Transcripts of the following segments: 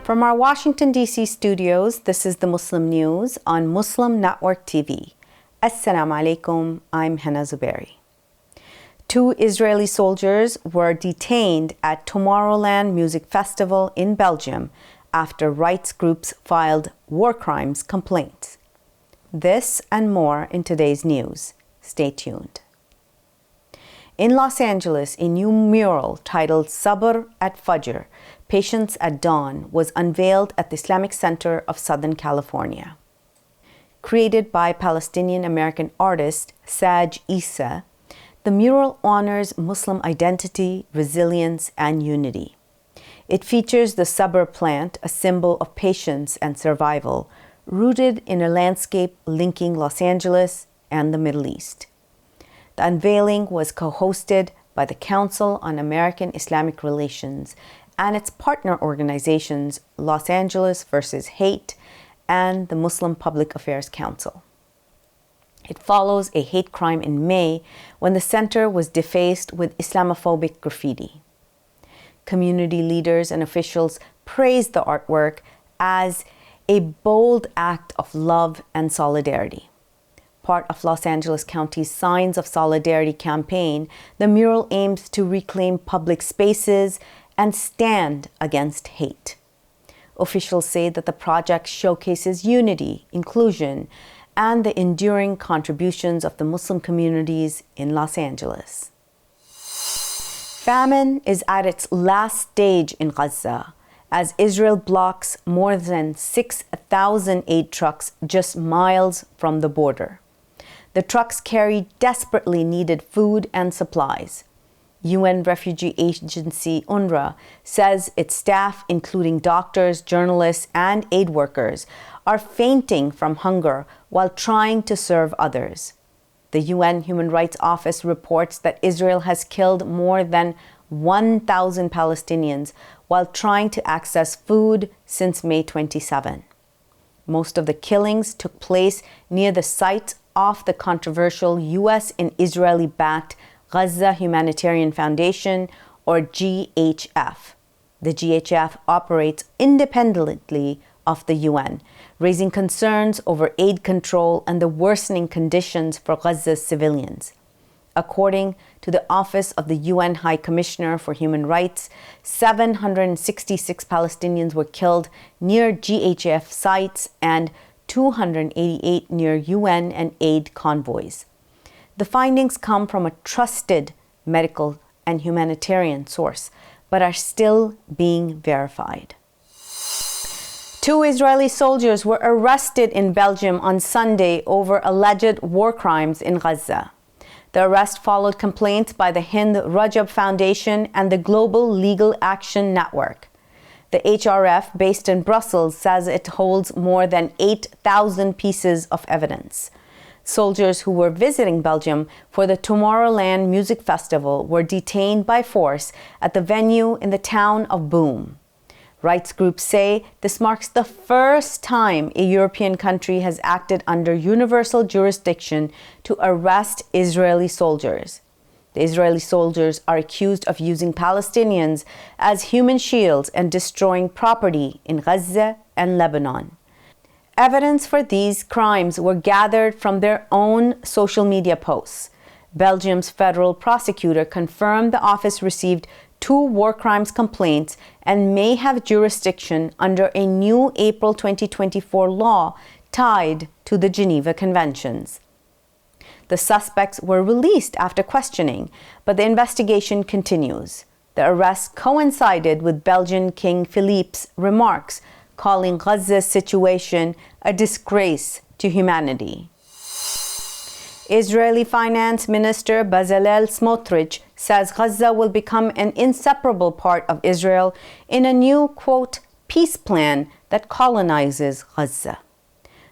From our Washington, D.C. studios, this is the Muslim News on Muslim Network TV. Assalamu alaikum, I'm Hena Zuberi. 2 Israeli soldiers were detained at Tomorrowland Music Festival in Belgium after rights groups filed war crimes complaints. This and more in today's news. Stay tuned. In Los Angeles, a new mural titled Sabr at Fajr, Patience at Dawn, was unveiled at the Islamic Center of Southern California. Created by Palestinian-American artist Saj Issa, the mural honors Muslim identity, resilience, and unity. It features the sabr plant, a symbol of patience and survival, rooted in a landscape linking Los Angeles and the Middle East. The unveiling was co-hosted by the Council on American Islamic Relations and its partner organizations Los Angeles versus Hate and the Muslim Public Affairs Council. It follows a hate crime in May when the center was defaced with Islamophobic graffiti. Community leaders and officials praised the artwork as a bold act of love and solidarity. Part of Los Angeles County's Signs of Solidarity campaign, the mural aims to reclaim public spaces and stand against hate. Officials say that the project showcases unity, inclusion, and the enduring contributions of the Muslim communities in Los Angeles. Famine is at its last stage in Gaza as Israel blocks more than 6,000 aid trucks just miles from the border. The trucks carry desperately needed food and supplies. UN refugee agency UNRWA says its staff, including doctors, journalists, and aid workers, are fainting from hunger while trying to serve others. The UN Human Rights Office reports that Israel has killed more than 1,000 Palestinians while trying to access food since May 27. Most of the killings took place near the site of the controversial U.S. and Israeli-backed Gaza Humanitarian Foundation, or GHF. The GHF operates independently of the UN, raising concerns over aid control and the worsening conditions for Gaza's civilians. According to the Office of the UN High Commissioner for Human Rights, 766 Palestinians were killed near GHF sites and 288 near UN and aid convoys. The findings come from a trusted medical and humanitarian source, but are still being verified. 2 Israeli soldiers were arrested in Belgium on Sunday over alleged war crimes in Gaza. The arrest followed complaints by the Hind Rajab Foundation and the Global Legal Action Network. The HRF, based in Brussels, says it holds more than 8,000 pieces of evidence. Soldiers who were visiting Belgium for the Tomorrowland Music Festival were detained by force at the venue in the town of Boom. Rights groups say this marks the first time a European country has acted under universal jurisdiction to arrest Israeli soldiers. The Israeli soldiers are accused of using Palestinians as human shields and destroying property in Gaza and Lebanon. Evidence for these crimes were gathered from their own social media posts. Belgium's federal prosecutor confirmed the office received 2 war crimes complaints and may have jurisdiction under a new April 2024 law tied to the Geneva Conventions. The suspects were released after questioning, but the investigation continues. The arrest coincided with Belgian King Philippe's remarks, calling Gaza's situation a disgrace to humanity. Israeli Finance Minister Bezalel Smotrich says Gaza will become an inseparable part of Israel in a new, quote, peace plan that colonizes Gaza.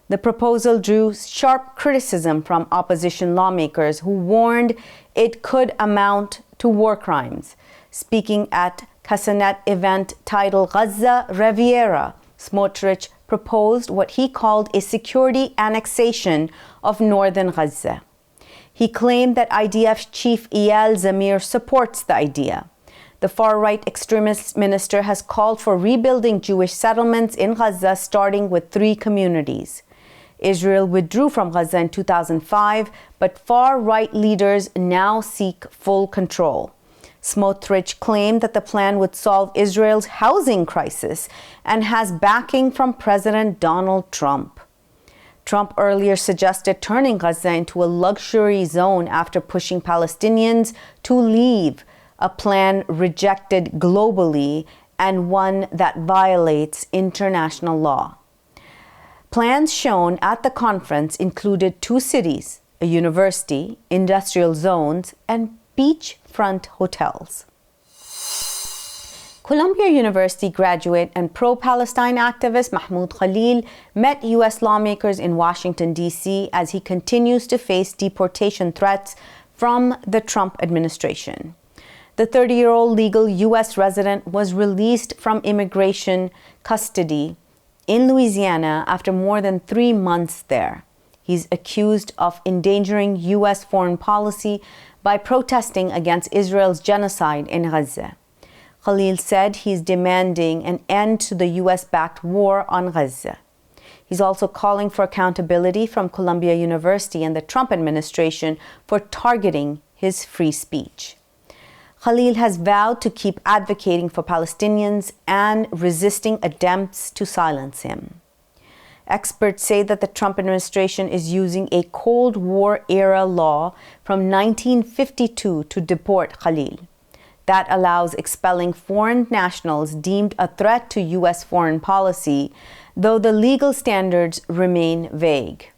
The proposal drew sharp criticism from opposition lawmakers who warned it could amount to war crimes. Speaking at Knesset event titled Gaza Riviera, Smotrich proposed what he called a security annexation of northern Gaza. He claimed that IDF chief Eyal Zamir supports the idea. The far-right extremist minister has called for rebuilding Jewish settlements in Gaza, starting with 3 communities. Israel withdrew from Gaza in 2005, but far-right leaders now seek full control. Smotrich claimed that the plan would solve Israel's housing crisis and has backing from President Donald Trump. Trump earlier suggested turning Gaza into a luxury zone after pushing Palestinians to leave, a plan rejected globally and one that violates international law. Plans shown at the conference included 2 cities, a university, industrial zones, and beachfront hotels. Columbia University graduate and pro-Palestine activist Mahmoud Khalil met U.S. lawmakers in Washington, D.C. as he continues to face deportation threats from the Trump administration. The 30-year-old legal U.S. resident was released from immigration custody in Louisiana after more than 3 months there. He's accused of endangering U.S. foreign policy by protesting against Israel's genocide in Gaza. Khalil said he's demanding an end to the U.S.-backed war on Gaza. He's also calling for accountability from Columbia University and the Trump administration for targeting his free speech. Khalil has vowed to keep advocating for Palestinians and resisting attempts to silence him. Experts say that the Trump administration is using a Cold War-era law from 1952 to deport Khalil. That allows expelling foreign nationals deemed a threat to U.S. foreign policy, though the legal standards remain vague.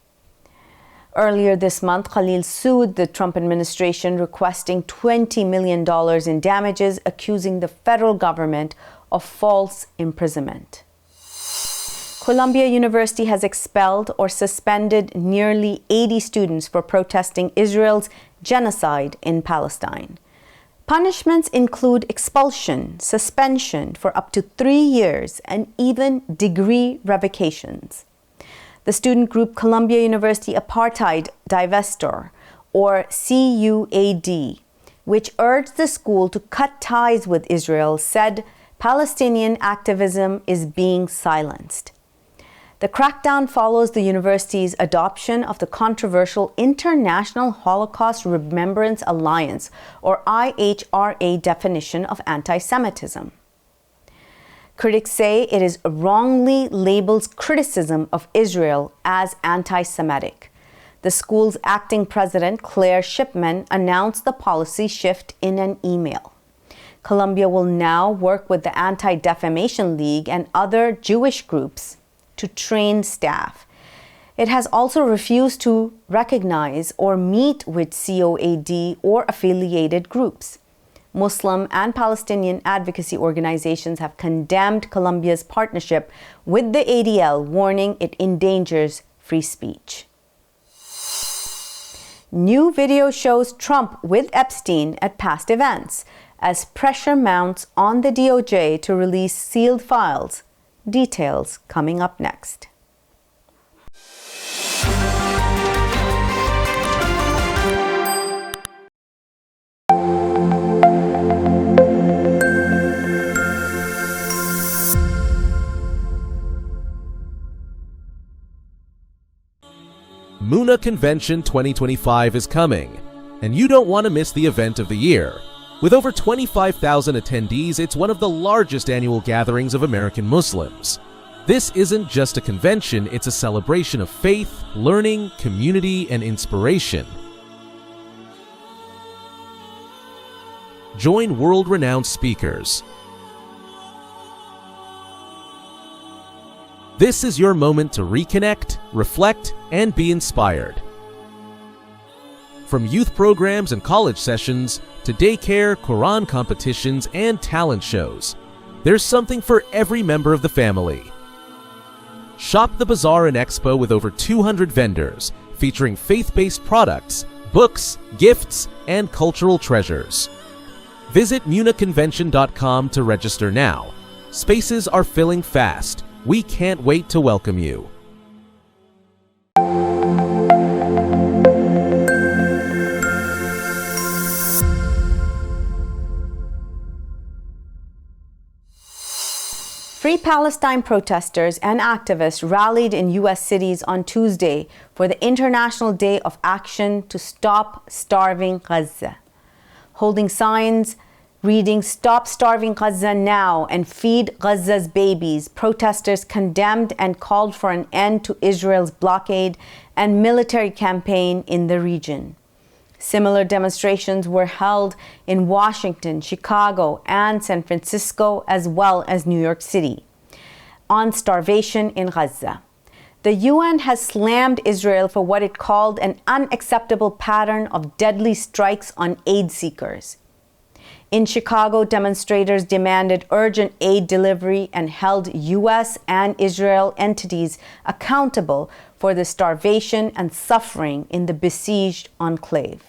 Earlier this month, Khalil sued the Trump administration, requesting $20 million in damages, accusing the federal government of false imprisonment. Columbia University has expelled or suspended nearly 80 students for protesting Israel's genocide in Palestine. Punishments include expulsion, suspension for up to 3 years, and even degree revocations. The student group Columbia University Apartheid Divestor, or CUAD, which urged the school to cut ties with Israel, said Palestinian activism is being silenced. The crackdown follows the university's adoption of the controversial International Holocaust Remembrance Alliance, or IHRA, definition of anti-Semitism. Critics say it is wrongly labels criticism of Israel as anti-Semitic. The school's acting president, Claire Shipman, announced the policy shift in an email. Columbia will now work with the Anti-Defamation League and other Jewish groups to train staff. It has also refused to recognize or meet with COAD or affiliated groups. Muslim and Palestinian advocacy organizations have condemned Columbia's partnership with the ADL, warning it endangers free speech. New video shows Trump with Epstein at past events as pressure mounts on the DOJ to release sealed files. Details coming up next. Muna Convention 2025 is coming, and you don't want to miss the event of the year. With over 25,000 attendees, it's one of the largest annual gatherings of American Muslims. This isn't just a convention, it's a celebration of faith, learning, community, and inspiration. Join world-renowned speakers. This is your moment to reconnect, reflect, and be inspired. From youth programs and college sessions to daycare, Quran competitions, and talent shows, there's something for every member of the family. Shop the Bazaar and Expo with over 200 vendors, featuring faith-based products, books, gifts, and cultural treasures. Visit munaconvention.com to register now. Spaces are filling fast. We can't wait to welcome you. Free Palestine protesters and activists rallied in U.S. cities on Tuesday for the International Day of Action to Stop Starving Gaza. Holding signs reading "Stop Starving Gaza Now" and "Feed Gaza's Babies," protesters condemned and called for an end to Israel's blockade and military campaign in the region. Similar demonstrations were held in Washington, Chicago, and San Francisco, as well as New York City, on starvation in Gaza. The UN has slammed Israel for what it called an unacceptable pattern of deadly strikes on aid seekers. In Chicago, demonstrators demanded urgent aid delivery and held U.S. and Israel entities accountable for the starvation and suffering in the besieged enclave.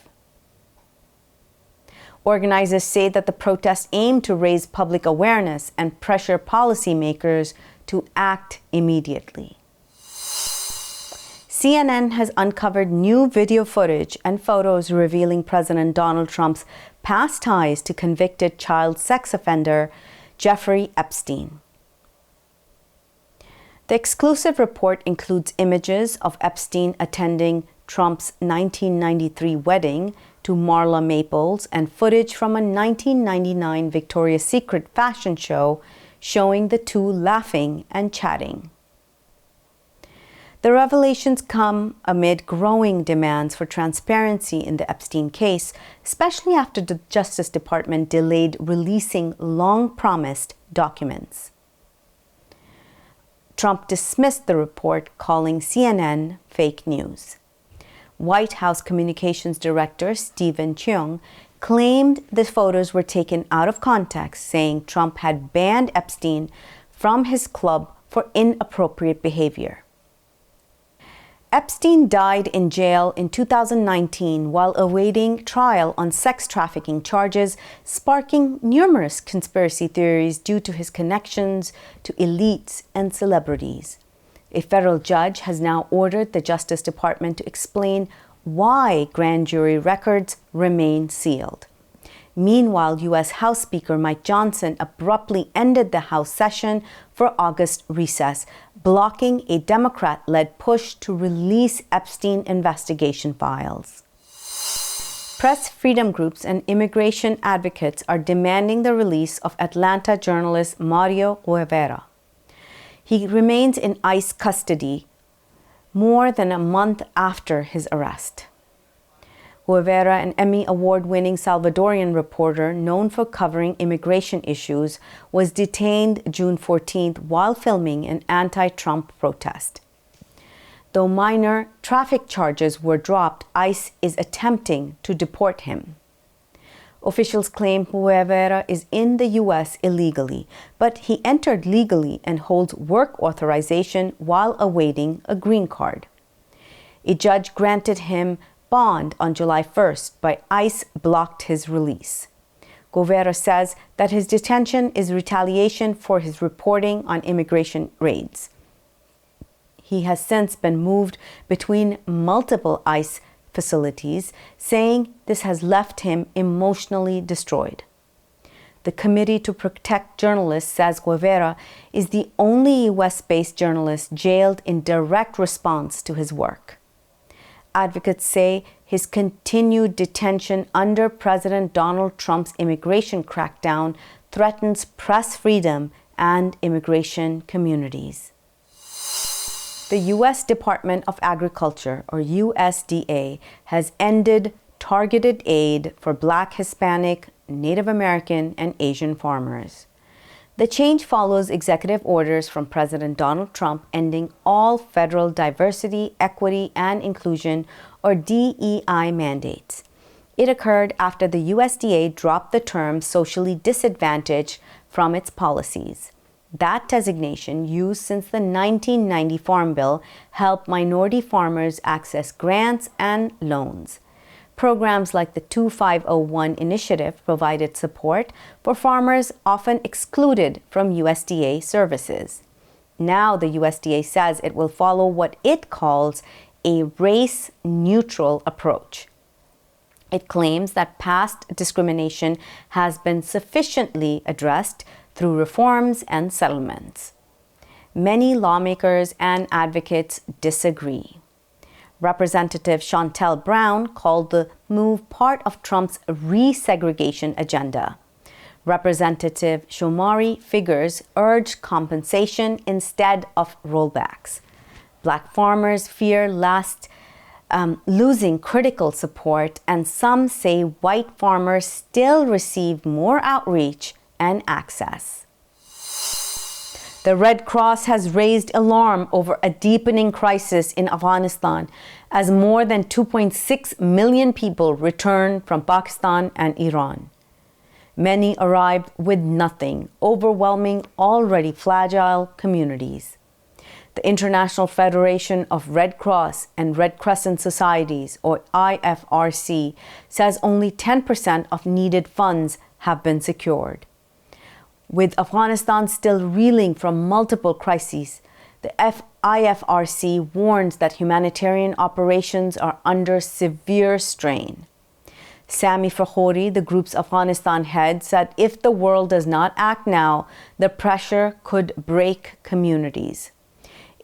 Organizers say that the protests aim to raise public awareness and pressure policymakers to act immediately. CNN has uncovered new video footage and photos revealing President Donald Trump's past ties to convicted child sex offender Jeffrey Epstein. The exclusive report includes images of Epstein attending Trump's 1993 wedding to Marla Maples and footage from a 1999 Victoria's Secret fashion show showing the two laughing and chatting. The revelations come amid growing demands for transparency in the Epstein case, especially after the Justice Department delayed releasing long-promised documents. Trump dismissed the report, calling CNN fake news. White House Communications Director Stephen Cheung claimed the photos were taken out of context, saying Trump had banned Epstein from his club for inappropriate behavior. Epstein died in jail in 2019 while awaiting trial on sex trafficking charges, sparking numerous conspiracy theories due to his connections to elites and celebrities. A federal judge has now ordered the Justice Department to explain why grand jury records remain sealed. Meanwhile, U.S. House Speaker Mike Johnson abruptly ended the House session for August recess, blocking a Democrat-led push to release Epstein investigation files. Press freedom groups and immigration advocates are demanding the release of Atlanta journalist Mario Guevara. He remains in ICE custody more than a month after his arrest. Guevara, an Emmy Award-winning Salvadorian reporter known for covering immigration issues, was detained June 14th while filming an anti-Trump protest. Though minor traffic charges were dropped, ICE is attempting to deport him. Officials claim Guevara is in the U.S. illegally, but he entered legally and holds work authorization while awaiting a green card. A judge granted him bond on July 1st, but ICE blocked his release. Guevara says that his detention is retaliation for his reporting on immigration raids. He has since been moved between multiple ICE facilities, saying this has left him emotionally destroyed. The Committee to Protect Journalists says Guevara is the only U.S.-based journalist jailed in direct response to his work. Advocates say his continued detention under President Donald Trump's immigration crackdown threatens press freedom and immigration communities. The U.S. Department of Agriculture, or USDA, has ended targeted aid for Black, Hispanic, Native American, and Asian farmers. The change follows executive orders from President Donald Trump ending all federal diversity, equity, and inclusion, or DEI mandates. It occurred after the USDA dropped the term socially disadvantaged from its policies. That designation, used since the 1990 Farm Bill, helped minority farmers access grants and loans. Programs like the 2501 initiative provided support for farmers often excluded from USDA services. Now the USDA says it will follow what it calls a race-neutral approach. It claims that past discrimination has been sufficiently addressed through reforms and settlements. Many lawmakers and advocates disagree. Representative Shontel Brown called the move part of Trump's resegregation agenda. Representative Shomari figures urged compensation instead of rollbacks. Black farmers fear losing critical support, and some say white farmers still receive more outreach and access. The Red Cross has raised alarm over a deepening crisis in Afghanistan as more than 2.6 million people return from Pakistan and Iran. Many arrived with nothing, overwhelming already fragile communities. The International Federation of Red Cross and Red Crescent Societies, or IFRC, says only 10% of needed funds have been secured. With Afghanistan still reeling from multiple crises, the IFRC warns that humanitarian operations are under severe strain. Sami Fakhori, the group's Afghanistan head, said if the world does not act now, the pressure could break communities.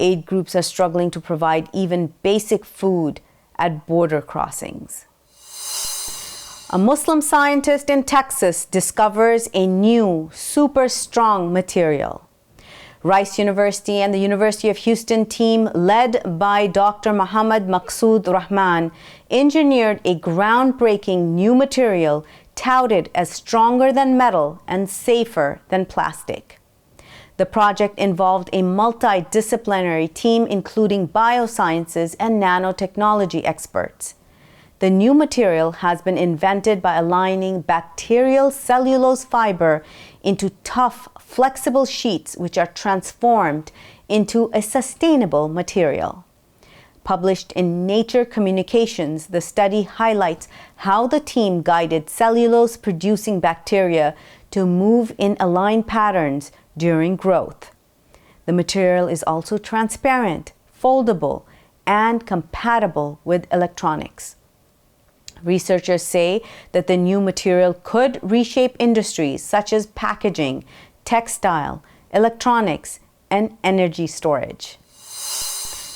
Aid groups are struggling to provide even basic food at border crossings. A Muslim scientist in Texas discovers a new, super strong material. Rice University and the University of Houston team, led by Dr. Muhammad Maqsood Rahman, engineered a groundbreaking new material touted as stronger than metal and safer than plastic. The project involved a multidisciplinary team including biosciences and nanotechnology experts. The new material has been invented by aligning bacterial cellulose fiber into tough, flexible sheets which are transformed into a sustainable material. Published in Nature Communications, the study highlights how the team guided cellulose-producing bacteria to move in aligned patterns during growth. The material is also transparent, foldable, and compatible with electronics. Researchers say that the new material could reshape industries such as packaging, textile, electronics, and energy storage.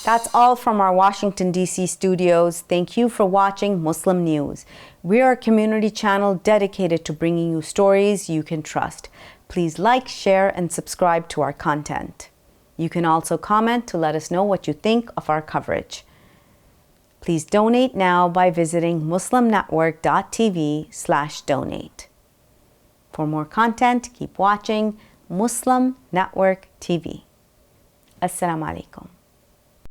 That's all from our Washington, D.C. studios. Thank you for watching Muslim News. We are a community channel dedicated to bringing you stories you can trust. Please like, share, and subscribe to our content. You can also comment to let us know what you think of our coverage. Please donate now by visiting muslimnetwork.tv/donate. For more content, keep watching Muslim Network TV. Assalamu alaikum.